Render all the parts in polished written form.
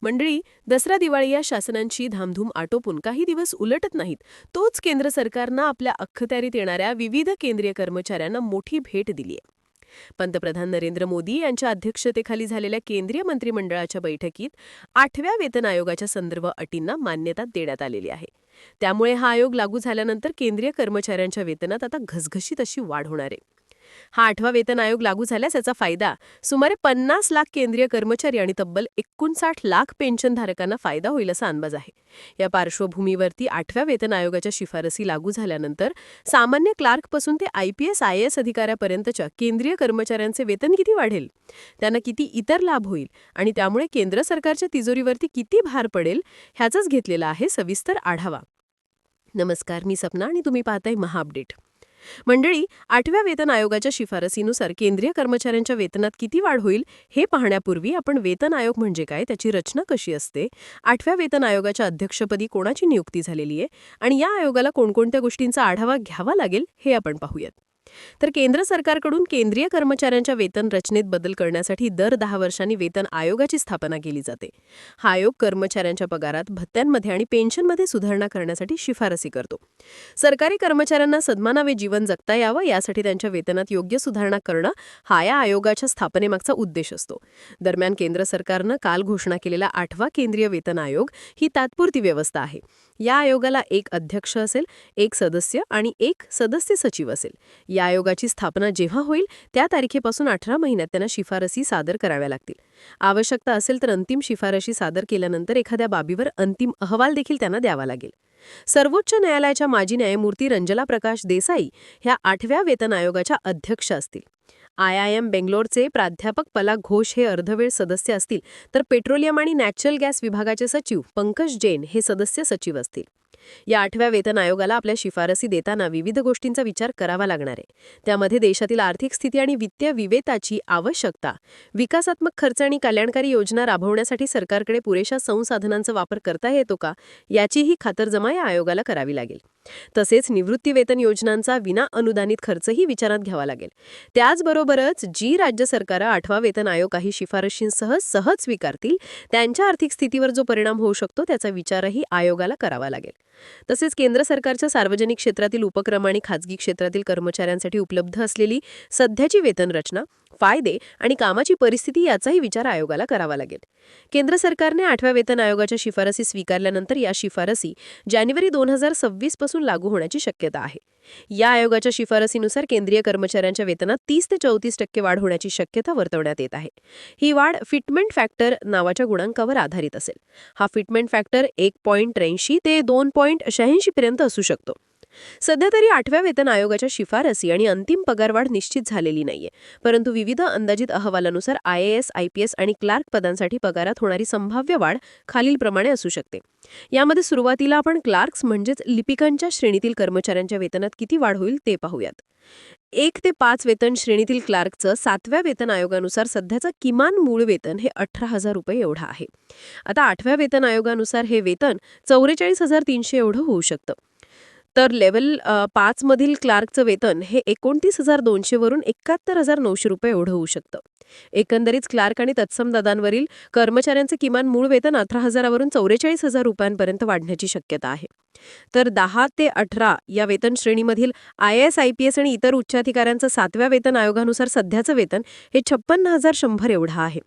मंडळी, दसरा दिवाळी या शासनांची धामधूम आटोपून काही दिवस उलटत नाहीत. तोच केंद्र सरकारनं आपल्या अखत्यारीत येणाऱ्या विविध केंद्रीय कर्मचाऱ्यांना मोठी भेट दिली आहे. पंतप्रधान नरेंद्र मोदी यांच्या अध्यक्षतेखाली झालेल्या केंद्रीय मंत्रिमंडळाच्या बैठकीत 8व्या वेतन आयोगाच्या संदर्भ अटींना मान्यता देण्यात आलेली आहे. त्यामुळे हा आयोग लागू झाल्यानंतर केंद्रीय कर्मचाऱ्यांच्या वेतनात आता घसघशीत अशी वाढ होणार आहे. हा 8वा वेतन आयोग लागू झाल्यास याचा फायदा सुमारे 50 लाख केंद्रीय कर्मचारी आणि तब्बल 59 लाख पेन्शनधारकांना फायदा होईल असा अंदाज आहे. या पार्श्वभूमीवरती 8व्या वेतन आयोगाच्या शिफारसी लागू झाल्यानंतर सामान्य क्लार्कपासून ते IPS IAS अधिकाऱ्यापर्यंतच्या केंद्रीय कर्मचाऱ्यांचे वेतन किती वाढेल, त्यांना किती इतर लाभ होईल आणि त्यामुळे केंद्र सरकारच्या तिजोरीवरती किती भार पडेल ह्याचाच घेतलेला आहे सविस्तर आढावा. नमस्कार, मी सपना आणि तुम्ही पाहताय महाअपडेट. मंडळी, 8व्या वेतन आयोगाच्या शिफारसीनुसार केंद्रीय कर्मचाऱ्यांच्या वेतनात किती वाढ होईल हे पाहण्यापूर्वी आपण वेतन आयोग म्हणजे काय, त्याची रचना कशी असते, 8व्या वेतन आयोगाच्या अध्यक्षपदी कोणाची नियुक्ती झालेली आहे आणि या आयोगाला कोणकोणत्या गोष्टींचा आढावा घ्यावा लागेल हे आपण पाहूयात. तर केंद्र सरकारकडून केंद्रीय कर्मचाऱ्यांच्या वेतन रचनेत बदल करण्यासाठी दर 10 वर्षांनी वेतन आयोगाची स्थापना केली जाते. हा आयोग कर्मचाऱ्यांच्या पगारात, भत्त्यांमध्ये आणि पेन्शनमध्ये सुधारणा करण्यासाठी शिफारसी करतो. सरकारी कर्मचाऱ्यांना सन्मानावे जीवन जगता यावं यासाठी त्यांच्या वेतनात योग्य सुधारणा करणं हा या आयोगाच्या स्थापनेमागचा उद्देश असतो. दरम्यान केंद्र सरकारनं काल घोषणा केलेला 8वा केंद्रीय वेतन आयोग ही तात्पुरती व्यवस्था आहे. या आयोगाला एक अध्यक्ष असेल, एक सदस्य आणि एक सदस्य सचिव असेल. या आयोगाची स्थापना जेव्हा होईल त्या तारखेपासून 18 महिन्यात त्यांना शिफारसी सादर कराव्या लागतील. आवश्यकता असेल तर अंतिम शिफारशी सादर केल्यानंतर एखाद्या बाबीवर अंतिम अहवाल देखील त्यांना द्यावा लागेल. सर्वोच्च न्यायालयाच्या माजी न्यायमूर्ती रंजना प्रकाश देसाई ह्या 8व्या वेतन आयोगाच्या अध्यक्ष असतील. IIM बेंगलोरचे प्राध्यापक पलाग घोष हे अर्धवेळ सदस्य असतील, तर पेट्रोलियम आणि नॅचरल गॅस विभागाचे सचिव पंकज जैन हे सदस्य सचिव असतील. या 8व्या वेतन आयोगाला आपल्या शिफारसी देताना विविध गोष्टींचा विचार करावा लागणार आहे. त्यामध्ये देशातील आर्थिक स्थिती आणि वित्तीय विवेताची आवश्यकता, विकासात्मक खर्च आणि कल्याणकारी योजना राबवण्यासाठी सरकारकडे पुरेशा संसाधनांचा वापर करता येतो का याचीही खातरजमा या आयोगाला करावी लागेल. तसेच निवृत्ती वेतन योजनांचा विना अनुदानित खर्चही विचारात घ्यावा लागेल. त्याचबरोबरच जी राज्य सरकारं 8वा वेतन आयोग काही शिफारशींसह सहज स्वीकारतील त्यांच्या आर्थिक स्थितीवर जो परिणाम होऊ शकतो त्याचा विचारही आयोगाला करावा लागेल. तसेच केंद्र सरकारच्या सार्वजनिक क्षेत्रातील उपक्रम आणि खाजगी क्षेत्रातील कर्मचाऱ्यांसाठी उपलब्ध असलेली सध्याची वेतन रचना, फायदे आणि कामाची परिस्थिती याचाही विचार आयोगाला करावा लागेल. केंद्र सरकारने 8व्या वेतन आयोगाच्या शिफारसी स्वीकारल्यानंतर या शिफारसी जानेवारी 2026 पासून लागू होण्याची शक्यता आहे. या आयोगाच्या शिफारसीनुसार केंद्रीय कर्मचाऱ्यांच्या वेतनात 30 ते 34% वाढ होण्याची शक्यता वर्तवण्यात येत आहे. ही वाढ फिटमेंट फॅक्टर नावाच्या गुणांकावर आधारित असेल. हा फिटमेंट फॅक्टर 1.83 ते 2.86 पर्यंत असू शकतो. सध्या तरी 8व्या वेतन आयोगाच्या शिफारसी आणि अंतिम पगारवाढ निश्चित झालेली नाहीये, परंतु विविध अंदाजित अहवालानुसार IAS, IPS आणि क्लार्क पदांसाठी पगारात होणारी संभाव्य वाढ खालीलप्रमाणे असू शकते. यामध्ये सुरुवातीला आपण क्लार्क्स म्हणजेच लिपिकांच्या श्रेणीतील कर्मचाऱ्यांच्या वेतनात किती वाढ होईल ते पाहूयात. 1 ते 5 वेतन श्रेणीतील क्लार्कचं 7व्या वेतन आयोगानुसार सध्याचं किमान मूळ वेतन हे 18,000 रुपये एवढं आहे. आता 8व्या वेतन आयोगानुसार हे वेतन 44,300 एवढं होऊ शकतं. तर लेव्हल 5 मधील क्लार्कचं वेतन हे 29,200 वरून 71,900 रुपये एवढं होऊ शकतं. एकंदरीत क्लार्क आणि तत्सम पदांवरील कर्मचाऱ्यांचे किमान मूळ वेतन 18,000 वरून 44,000 रुपयांपर्यंत वाढण्याची शक्यता आहे. तर 10 ते 18 या वेतन श्रेणीमधील IAS, IPS आणि इतर उच्चाधिकाऱ्यांचं 7व्या वेतन आयोगानुसार सध्याचं वेतन हे 56,100 एवढं आहे.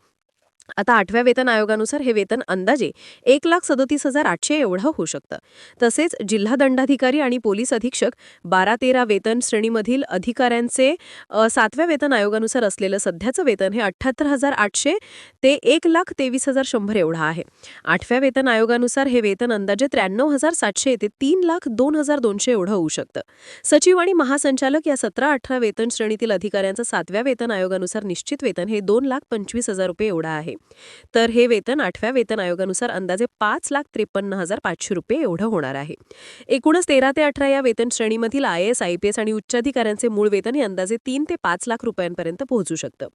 आता 8व्या वेतन आयोगानुसार हे वेतन अंदाजे 1,37,800 एवढं होऊ शकतं. तसेच जिल्हा दंडाधिकारी आणि पोलीस अधीक्षक 12-13 वेतन श्रेणीमधील अधिकाऱ्यांचे 7व्या वेतन आयोगानुसार असलेलं सध्याचं वेतन हे 78,800 ते 1,23,100 एवढं आहे. 8व्या वेतन आयोगानुसार हे वेतन अंदाजे 93,700 ते 3,02,200 एवढं होऊ शकतं. सचिव आणि महासंचालक या 17-18 वेतन श्रेणीतील अधिकाऱ्यांचं 7व्या वेतन आयोगानुसार निश्चित वेतन हे 2,25,000 रुपये एवढं आहे. तर हे वेतन 8व्या वेतन आयोगानुसार अंदाजे 5,53,500 रुपये एवढं होणार आहे. एकूणच 13 ते 18 या वेतन श्रेणीमधील IAS, IPS आणि उच्चाधिकाऱ्यांचे मूळ वेतन हे अंदाजे 3 ते 5 लाख रुपयांपर्यंत पोहोचू शकतं.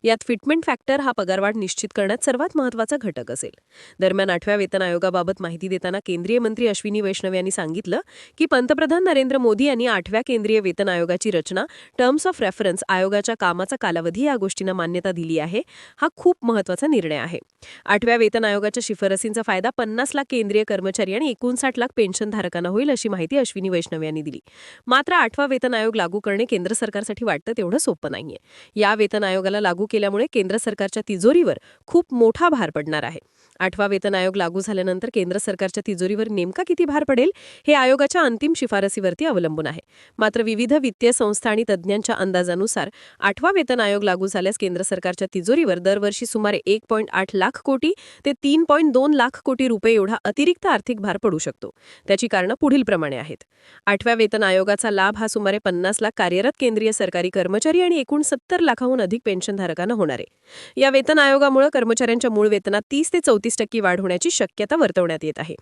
यात फिटमेंट फॅक्टर हा पगारवाढ निश्चित करण्यात सर्वात महत्त्वाचा घटक असेल. दरम्यान 8व्या वेतन आयोगाबाबत माहिती देताना केंद्रीय मंत्री अश्विनी वैष्णव यांनी सांगितलं की पंतप्रधान नरेंद्र मोदी यांनी 8व्या केंद्रीय वेतन आयोगाची रचना, टर्म्स ऑफ रेफरन्स, आयोगाच्या कामाचा कालावधी या गोष्टींना मान्यता दिली आहे. हा खूप महत्त्वाचा करण्याचा निर्णय आहे. 8व्या वेतन आयोगाच्या शिफारसींचा फायदा 50 लाख केंद्रीय कर्मचारी आणि 59 लाख पेन्शनधारकांना होईल, अशी माहिती अश्विनी वैष्णव यांनी दिली. मात्र 8वा वेतन आयोग लागू करणे केंद्र सरकारसाठी वाटतं तेवढं सोपं नाहीये. या वेतन आयोगाला लागू केल्यामुळे केंद्र सरकारच्या तिजोरीवर खूप मोठा भार पडणार आहे. 8वा वेतन आयोग लागू झाल्यानंतर केंद्र सरकारच्या तिजोरीवर नेमका किती भार पडेल हे आयोगाच्या अंतिम शिफारसीवरती अवलंबून आहे. मात्र विविध वित्तीय संस्था आणि तज्ज्ञांच्या अंदाजानुसार 8वा वेतन आयोग लागू झाल्यास केंद्र सरकारच्या तिजोरीवर दरवर्षी सुमारे 1.8 लाख कोटी ते 3.2 लाख कोटी रुपये एवढा अतिरिक्त आर्थिक भार पडू शकतो. त्याची कारणं पुढीलप्रमाणे आहेत. 8व्या वेतन आयोगाचा लाभ हा सुमारे 50 लाख कार्यरत केंद्रीय सरकारी कर्मचारी आणि एकूण 70 लाखाहून अधिक पेन्शनधारकांना होणार आहे. या वेतन आयोगामुळे कर्मचाऱ्यांच्या मूळ वेतनात 30 ते 34% वाढ होण्याची शक्यता वर्तवण्यात येत आहे.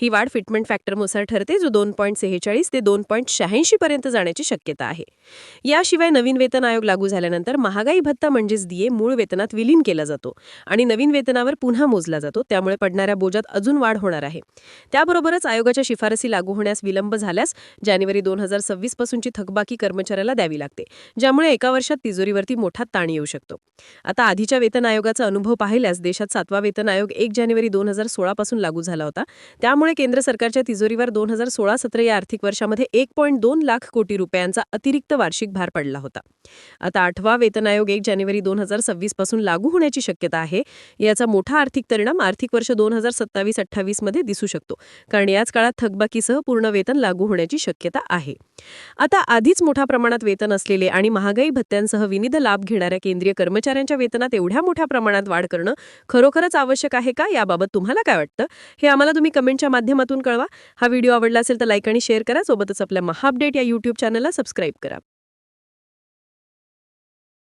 ही वाढ फिटमेंट फॅक्टरनुसार ठरते, जो 2.46 ते 2.86 पर्यंत जाण्याची शक्यता आहे. याशिवाय नवीन वेतन आयोग लागू झाल्यानंतर महागाई भत्ता म्हणजेच डीए मूळ वेतनात विलीन केला जातो आणि नवीन वेतनावर पुन्हा मोजला जातो. त्यामुळे पडणाऱ्या बोजात अजून वाढ होणार आहे. त्याबरोबरच आयोगाच्या शिफारसी लागू होण्यास विलंब झाल्यास जानेवारी 2026 पासूनची थकबाकी कर्मचाऱ्याला द्यावी लागते, ज्यामुळे एका वर्षात तिजोरीवरती मोठा ताण येऊ शकतो. आता आधीच्या वेतन आयोगाचा अनुभव पाहिल्यास देशात 7वा वेतन आयोग 1 जानेवारी 2016 पासून लागू झाला होता. त्यामुळे केंद्र सरकारच्या तिजोरीवर 2016-17 या आर्थिक वर्षामध्ये 1.2 लाख कोटी रुपयांचा अतिरिक्त वार्षिक भार पडला होता. आता 8वा वेतन आयोग 1 जानेवारी 2026 पासून लागू होण्याची शक्यता आहे. याचा मोठा आर्थिक परिणाम आर्थिक वर्ष 2027-28 मध्ये दिसू शकतो, कारण याच काळात थकबाकीसह पूर्ण वेतन लागू होण्याची शक्यता आहे. आता आधीच मोठ्या प्रमाणात वेतन असलेले आणि महागाई भत्त्यांसह विविध लाभ घेणाऱ्या केंद्रीय कर्मचाऱ्यांच्या वेतनात एवढ्या मोठ्या प्रमाणात वाढ करणं खरोखरच आवश्यक आहे का, याबाबत तुम्हाला काय वाटतं हे आम्हाला तुम्ही कमेंटच्या माध्यमातून कळवा. हा व्हिडिओ आवडला असेल तर लाईक आणि शेअर करा. सोबतच आपल्या महाअपडेट या YouTube चॅनलला सबस्क्राईब करा.